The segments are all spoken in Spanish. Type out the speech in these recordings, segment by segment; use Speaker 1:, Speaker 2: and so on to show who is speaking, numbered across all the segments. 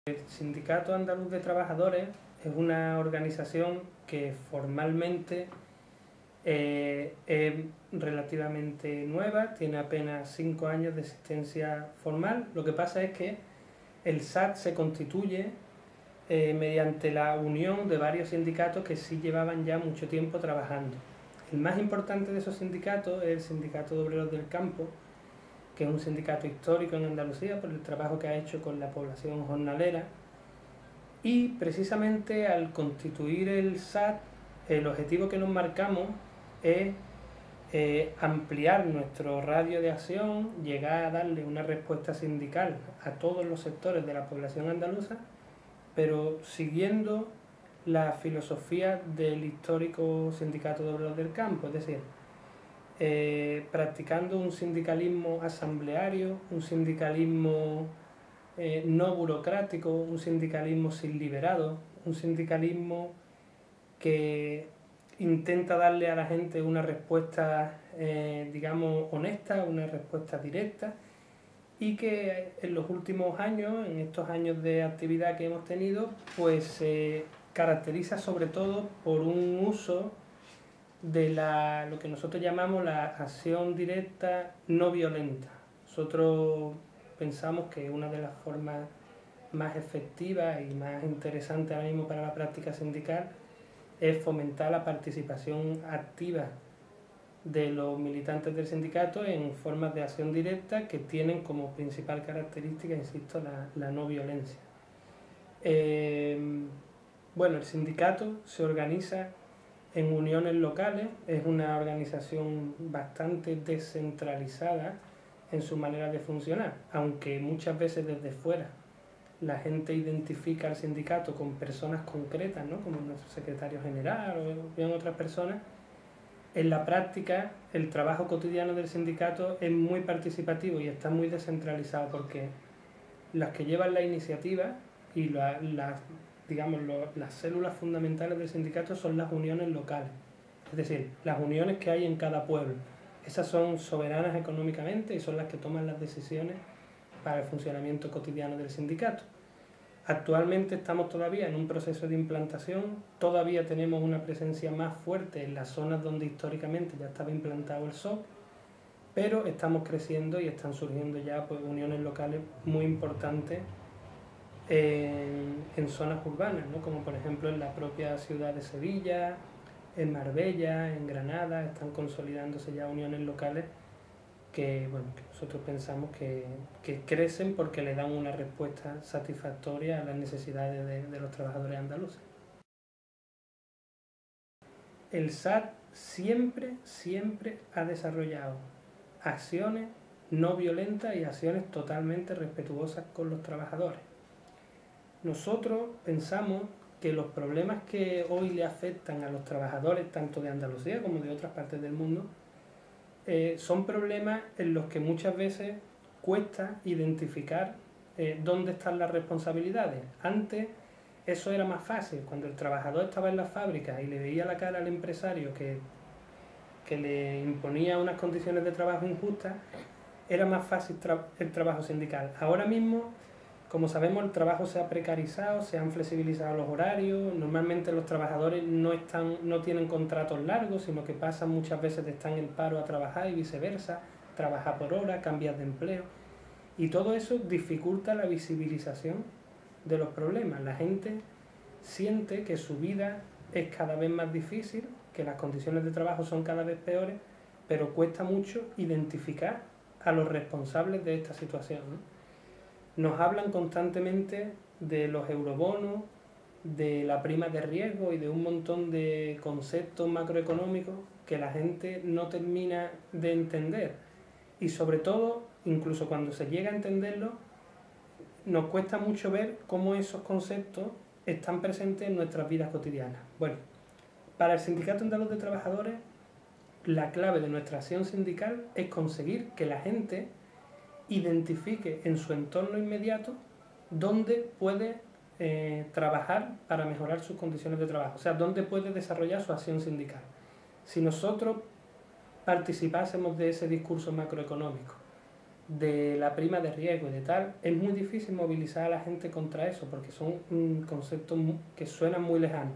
Speaker 1: El Sindicato Andaluz de Trabajadores es una organización que formalmente es relativamente nueva, tiene apenas 5 años de existencia formal. Lo que pasa es que el SAT se constituye mediante la unión de varios sindicatos que sí llevaban ya mucho tiempo trabajando. El más importante de esos sindicatos es el Sindicato de Obreros del Campo, que es un sindicato histórico en Andalucía por el trabajo que ha hecho con la población jornalera. Y precisamente al constituir el SAT, el objetivo que nos marcamos es ampliar nuestro radio de acción, llegar a darle una respuesta sindical a todos los sectores de la población andaluza, pero siguiendo la filosofía del histórico Sindicato de Obreros del Campo, es decir, practicando un sindicalismo asambleario, un sindicalismo no burocrático, un sindicalismo sin liberado, un sindicalismo que intenta darle a la gente una respuesta, digamos, honesta, una respuesta directa, y que en los últimos años, en estos años de actividad que hemos tenido, pues se caracteriza sobre todo por un uso de lo que nosotros llamamos la acción directa no violenta. Nosotros pensamos que una de las formas más efectivas y más interesantes ahora mismo para la práctica sindical es fomentar la participación activa de los militantes del sindicato en formas de acción directa que tienen como principal característica, insisto, la no violencia. Bueno, el sindicato se organiza en uniones locales, es una organización bastante descentralizada en su manera de funcionar, aunque muchas veces desde fuera la gente identifica al sindicato con personas concretas, ¿no?, como nuestro secretario general o bien otras personas. En la práctica, el trabajo cotidiano del sindicato es muy participativo y está muy descentralizado, porque las que llevan la iniciativa y digamos, las células fundamentales del sindicato son las uniones locales, es decir, las uniones que hay en cada pueblo. Esas son soberanas económicamente y son las que toman las decisiones para el funcionamiento cotidiano del sindicato. Actualmente estamos todavía en un proceso de implantación, todavía tenemos una presencia más fuerte en las zonas donde históricamente ya estaba implantado el SOC, pero estamos creciendo y están surgiendo ya pues uniones locales muy importantes en zonas urbanas, ¿no?, como por ejemplo en la propia ciudad de Sevilla, en Marbella, en Granada. Están consolidándose ya uniones locales que, bueno, que nosotros pensamos que crecen porque le dan una respuesta satisfactoria a las necesidades de los trabajadores andaluces. El SAT siempre ha desarrollado acciones no violentas y acciones totalmente respetuosas con los trabajadores. Nosotros pensamos que los problemas que hoy le afectan a los trabajadores, tanto de Andalucía como de otras partes del mundo, son problemas en los que muchas veces cuesta identificar dónde están las responsabilidades. Antes eso era más fácil, cuando el trabajador estaba en la fábrica y le veía la cara al empresario que le imponía unas condiciones de trabajo injustas, era más fácil el trabajo sindical. Ahora mismo, como sabemos, el trabajo se ha precarizado, se han flexibilizado los horarios, normalmente los trabajadores no tienen contratos largos, sino que pasan muchas veces de estar en el paro a trabajar y viceversa, trabajar por hora, cambiar de empleo, y todo eso dificulta la visibilización de los problemas. La gente siente que su vida es cada vez más difícil, que las condiciones de trabajo son cada vez peores, pero cuesta mucho identificar a los responsables de esta situación, ¿no? Nos hablan constantemente de los eurobonos, de la prima de riesgo y de un montón de conceptos macroeconómicos que la gente no termina de entender. Y sobre todo, incluso cuando se llega a entenderlo, nos cuesta mucho ver cómo esos conceptos están presentes en nuestras vidas cotidianas. Bueno, para el Sindicato Andaluz de Trabajadores, la clave de nuestra acción sindical es conseguir que la gente identifique en su entorno inmediato dónde puede trabajar para mejorar sus condiciones de trabajo, o sea, dónde puede desarrollar su acción sindical. Si nosotros participásemos de ese discurso macroeconómico de la prima de riesgo y de tal, es muy difícil movilizar a la gente contra eso, porque son conceptos que suenan muy lejanos.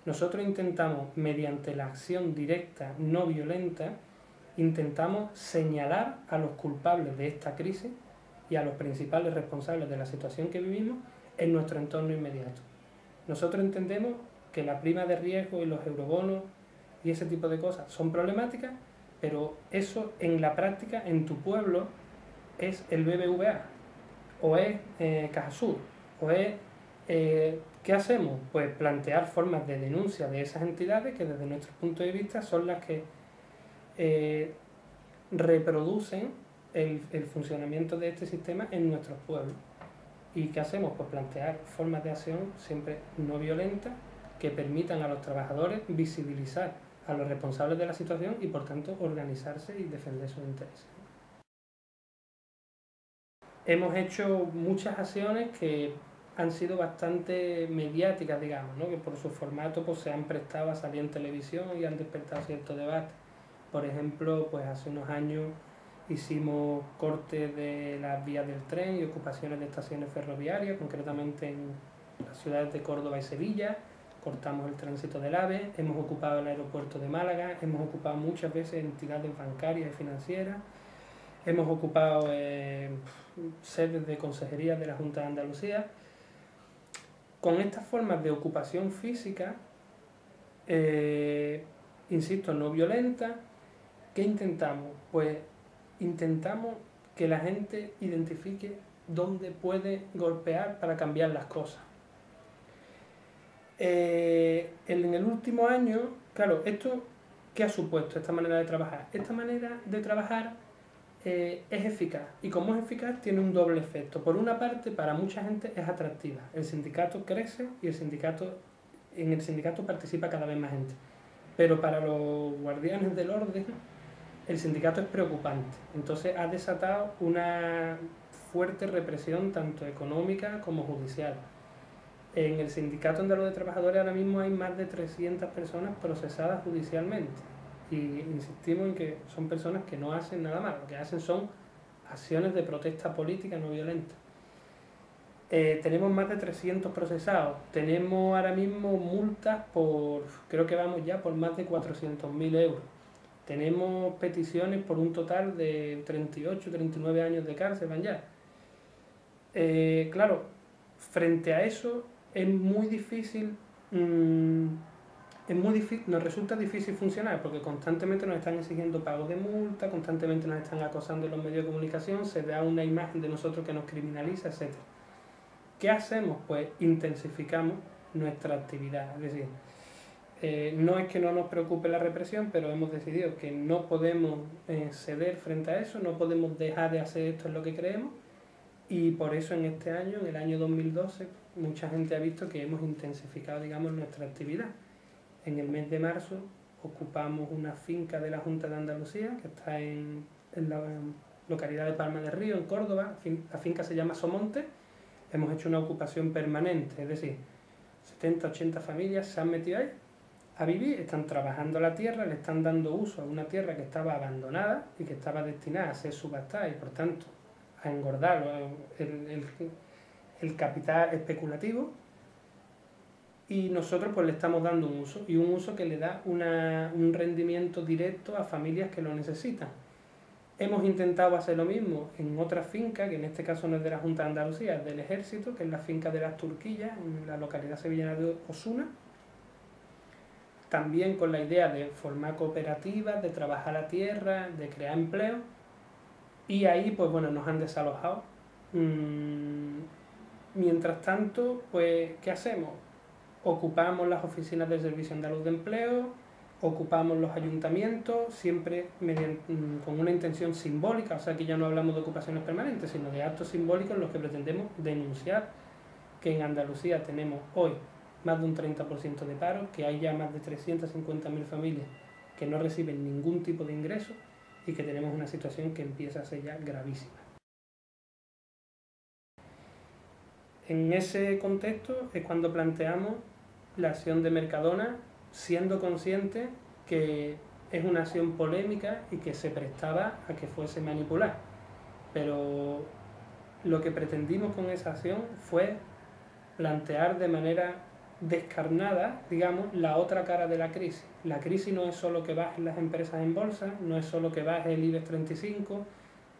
Speaker 1: Nosotros intentamos, mediante la acción directa, no violenta, intentamos señalar a los culpables de esta crisis y a los principales responsables de la situación que vivimos en nuestro entorno inmediato. Nosotros entendemos que la prima de riesgo y los eurobonos y ese tipo de cosas son problemáticas, pero eso en la práctica, en tu pueblo, es el BBVA, o es Cajasur, o es... ¿qué hacemos? Pues plantear formas de denuncia de esas entidades que desde nuestro punto de vista son las que reproducen el funcionamiento de este sistema en nuestros pueblos. ¿Y qué hacemos? Pues plantear formas de acción siempre no violentas que permitan a los trabajadores visibilizar a los responsables de la situación y por tanto organizarse y defender sus intereses. Hemos hecho muchas acciones que han sido bastante mediáticas, digamos, ¿no? Que por su formato pues, se han prestado a salir en televisión y han despertado cierto debate. Por ejemplo, pues hace unos años hicimos cortes de las vías del tren y ocupaciones de estaciones ferroviarias, concretamente en las ciudades de Córdoba y Sevilla. Cortamos el tránsito del AVE, hemos ocupado el aeropuerto de Málaga, hemos ocupado muchas veces entidades bancarias y financieras, hemos ocupado sedes de consejerías de la Junta de Andalucía. Con estas formas de ocupación física, insisto, no violenta, ¿qué intentamos? Pues intentamos que la gente identifique dónde puede golpear para cambiar las cosas. En el último año, claro, esto, ¿qué ha supuesto esta manera de trabajar? Esta manera de trabajar es eficaz, y como es eficaz tiene un doble efecto. Por una parte, para mucha gente es atractiva. El sindicato crece y en el sindicato participa cada vez más gente. Pero para los guardianes del orden, el sindicato es preocupante. Entonces ha desatado una fuerte represión tanto económica como judicial. En el Sindicato Andaluz de Trabajadores ahora mismo hay más de 300 personas procesadas judicialmente. Y insistimos en que son personas que no hacen nada malo, lo que hacen son acciones de protesta política no violenta. Tenemos más de 300 procesados, tenemos ahora mismo multas por, creo que vamos ya por más de 400.000 euros. Tenemos peticiones por un total de 38, 39 años de cárcel, van ya. Claro, frente a eso es muy difícil... nos resulta difícil funcionar porque constantemente nos están exigiendo pagos de multa, constantemente nos están acosando en los medios de comunicación, se da una imagen de nosotros que nos criminaliza, etc. ¿Qué hacemos? Pues intensificamos nuestra actividad. Es decir, no es que no nos preocupe la represión, pero hemos decidido que no podemos ceder frente a eso, no podemos dejar de hacer esto en lo que creemos, y por eso en este año, en el año 2012, mucha gente ha visto que hemos intensificado, digamos, nuestra actividad. En el mes de marzo ocupamos una finca de la Junta de Andalucía, que está en la localidad de Palma del Río, en Córdoba. La finca se llama Somonte. Hemos hecho una ocupación permanente, es decir, 70, 80 familias se han metido ahí a vivir, están trabajando la tierra, le están dando uso a una tierra que estaba abandonada y que estaba destinada a ser subastada y por tanto a engordar el capital especulativo. Y nosotros pues le estamos dando un uso, y un uso que le da un rendimiento directo a familias que lo necesitan. Hemos intentado hacer lo mismo en otra finca, que en este caso no es de la Junta de Andalucía, es del Ejército, que es la finca de las Turquillas, en la localidad sevillana de Osuna. También con la idea de formar cooperativas, de trabajar la tierra, de crear empleo. Y ahí pues bueno, nos han desalojado. Mientras tanto, pues ¿qué hacemos? Ocupamos las oficinas del Servicio Andaluz de Empleo, ocupamos los ayuntamientos, siempre con una intención simbólica, o sea que ya no hablamos de ocupaciones permanentes, sino de actos simbólicos en los que pretendemos denunciar que en Andalucía tenemos hoy más de un 30% de paro, que hay ya más de 350.000 familias que no reciben ningún tipo de ingreso y que tenemos una situación que empieza a ser ya gravísima. En ese contexto es cuando planteamos la acción de Mercadona, siendo consciente que es una acción polémica y que se prestaba a que fuese manipulada. pero lo que pretendimos con esa acción fue plantear de manera descarnada, digamos, la otra cara de la crisis. La crisis no es solo que bajen las empresas en bolsa, no es solo que baje el IBEX 35,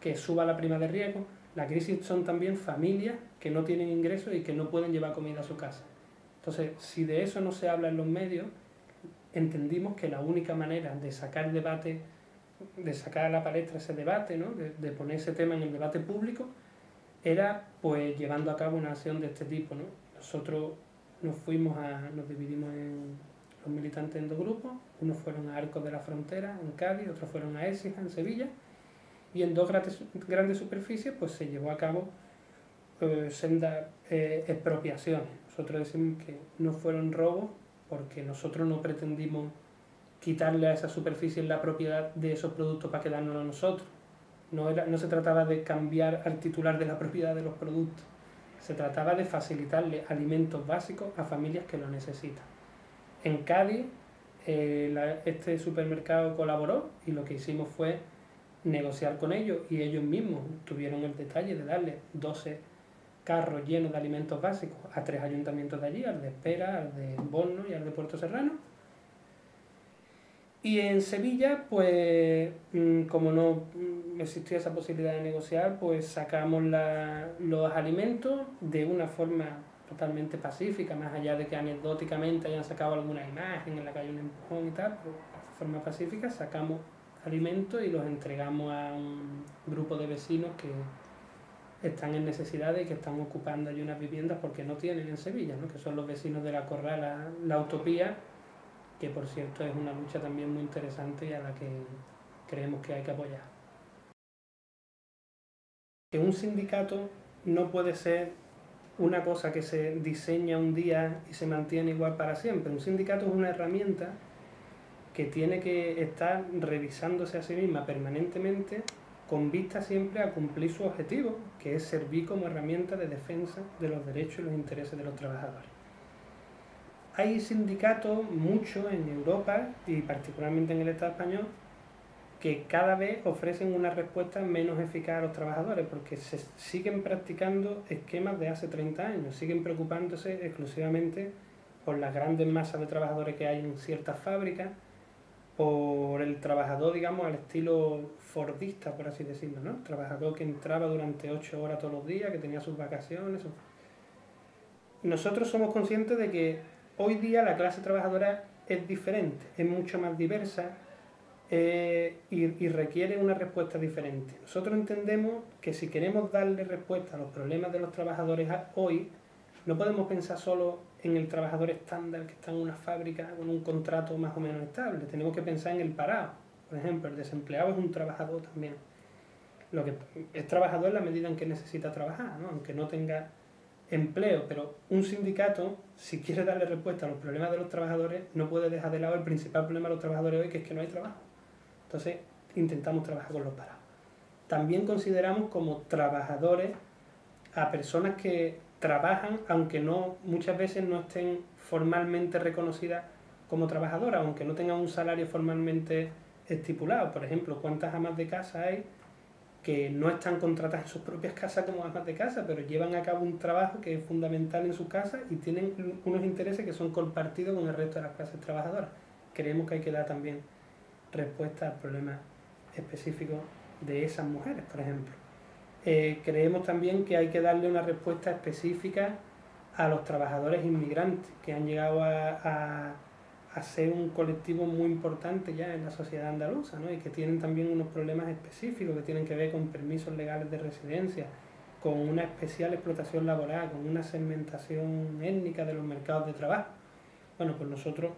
Speaker 1: que suba la prima de riesgo. La crisis son también familias que no tienen ingresos y que no pueden llevar comida a su casa. Entonces, si de eso no se habla en los medios, entendimos que la única manera de sacar el debate, de sacar a la palestra ese debate, ¿no? de poner ese tema en el debate público, era pues llevando a cabo una acción de este tipo, ¿no? Nosotros nos dividimos en los militantes en dos grupos, unos fueron a Arcos de la Frontera en Cádiz, otros fueron a Écija en Sevilla, y en dos grandes superficies pues se llevó a cabo sendas expropiaciones. Nosotros decimos que no fueron robos porque nosotros no pretendimos quitarle a esa superficie la propiedad de esos productos para quedárnoslo nosotros. No se trataba de cambiar al titular de la propiedad de los productos, se trataba de facilitarle alimentos básicos a familias que lo necesitan. En Cádiz, este supermercado colaboró y lo que hicimos fue negociar con ellos y ellos mismos tuvieron el detalle de darle 12 carros llenos de alimentos básicos a 3 ayuntamientos de allí, al de Espera, al de Borno y al de Puerto Serrano. Y en Sevilla, pues como no existía esa posibilidad de negociar, pues sacamos los alimentos de una forma totalmente pacífica, más allá de que anecdóticamente hayan sacado alguna imagen en la que hay un empujón y tal, pero de forma pacífica sacamos alimentos y los entregamos a un grupo de vecinos que están en necesidades y que están ocupando allí unas viviendas porque no tienen en Sevilla, ¿no? Que son los vecinos de la Corrala, la Utopía, que por cierto es una lucha también muy interesante y a la que creemos que hay que apoyar. Que un sindicato no puede ser una cosa que se diseña un día y se mantiene igual para siempre. Un sindicato es una herramienta que tiene que estar revisándose a sí misma permanentemente con vista siempre a cumplir su objetivo, que es servir como herramienta de defensa de los derechos y los intereses de los trabajadores. Hay sindicatos, muchos en Europa y particularmente en el Estado español, que cada vez ofrecen una respuesta menos eficaz a los trabajadores porque se siguen practicando esquemas de hace 30 años, siguen preocupándose exclusivamente por las grandes masas de trabajadores que hay en ciertas fábricas, por el trabajador, digamos, al estilo fordista, por así decirlo, ¿no? El trabajador que entraba durante 8 horas todos los días, que tenía sus vacaciones. Nosotros somos conscientes de que hoy día la clase trabajadora es diferente, es mucho más diversa y requiere una respuesta diferente. Nosotros entendemos que si queremos darle respuesta a los problemas de los trabajadores hoy, no podemos pensar solo en el trabajador estándar que está en una fábrica con un contrato más o menos estable. Tenemos que pensar en el parado. Por ejemplo, el desempleado es un trabajador también. Lo que es trabajador en la medida en que necesita trabajar, ¿no? Aunque no tenga empleo, pero un sindicato, si quiere darle respuesta a los problemas de los trabajadores, no puede dejar de lado el principal problema de los trabajadores hoy, que es que no hay trabajo. Entonces, intentamos trabajar con los parados. También consideramos como trabajadores a personas que trabajan, aunque no muchas veces no estén formalmente reconocidas como trabajadoras, aunque no tengan un salario formalmente estipulado. Por ejemplo, ¿cuántas amas de casa hay que no están contratadas en sus propias casas como amas de casa, pero llevan a cabo un trabajo que es fundamental en sus casas y tienen unos intereses que son compartidos con el resto de las clases trabajadoras? Creemos que hay que dar también respuesta al problema específico de esas mujeres, por ejemplo. Creemos también que hay que darle una respuesta específica a los trabajadores inmigrantes, que han llegado a ser un colectivo muy importante ya en la sociedad andaluza, ¿no? Y que tienen también unos problemas específicos que tienen que ver con permisos legales de residencia, con una especial explotación laboral, con una segmentación étnica de los mercados de trabajo. Bueno, pues nosotros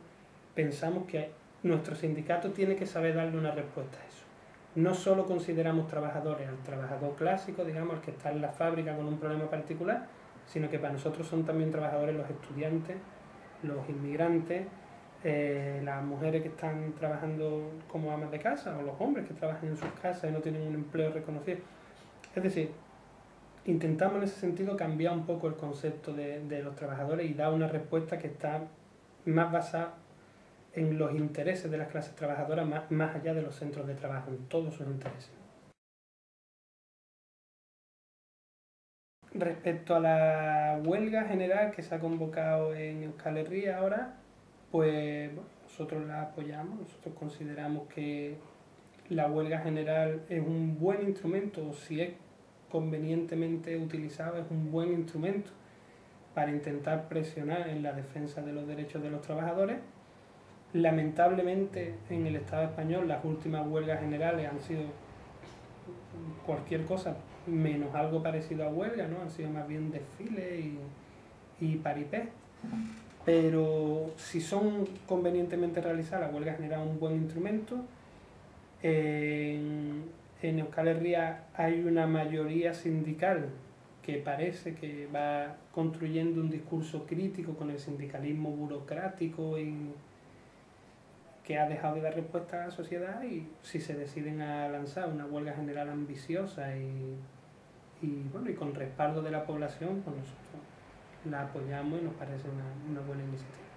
Speaker 1: pensamos que nuestro sindicato tiene que saber darle una respuesta a eso. No solo consideramos trabajadores al trabajador clásico, digamos, el que está en la fábrica con un problema particular, sino que para nosotros son también trabajadores los estudiantes, los inmigrantes, las mujeres que están trabajando como amas de casa o los hombres que trabajan en sus casas y no tienen un empleo reconocido. Es decir, intentamos en ese sentido cambiar un poco el concepto de los trabajadores y dar una respuesta que está más basada en los intereses de las clases trabajadoras más allá de los centros de trabajo, en todos sus intereses. Respecto a la huelga general que se ha convocado en Euskal Herria ahora, pues bueno, nosotros la apoyamos, nosotros consideramos que la huelga general es un buen instrumento, o si es convenientemente utilizado, es un buen instrumento para intentar presionar en la defensa de los derechos de los trabajadores. Lamentablemente en el Estado español las últimas huelgas generales han sido cualquier cosa menos algo parecido a huelga, ¿no? Han sido más bien desfiles y paripé. Pero si son convenientemente realizadas, la huelga genera un buen instrumento. En Euskal Herria hay una mayoría sindical que parece que va construyendo un discurso crítico con el sindicalismo burocrático y que ha dejado de dar respuesta a la sociedad, y si se deciden a lanzar una huelga general ambiciosa bueno, y con respaldo de la población, pues nosotros la apoyamos y nos parece una buena iniciativa.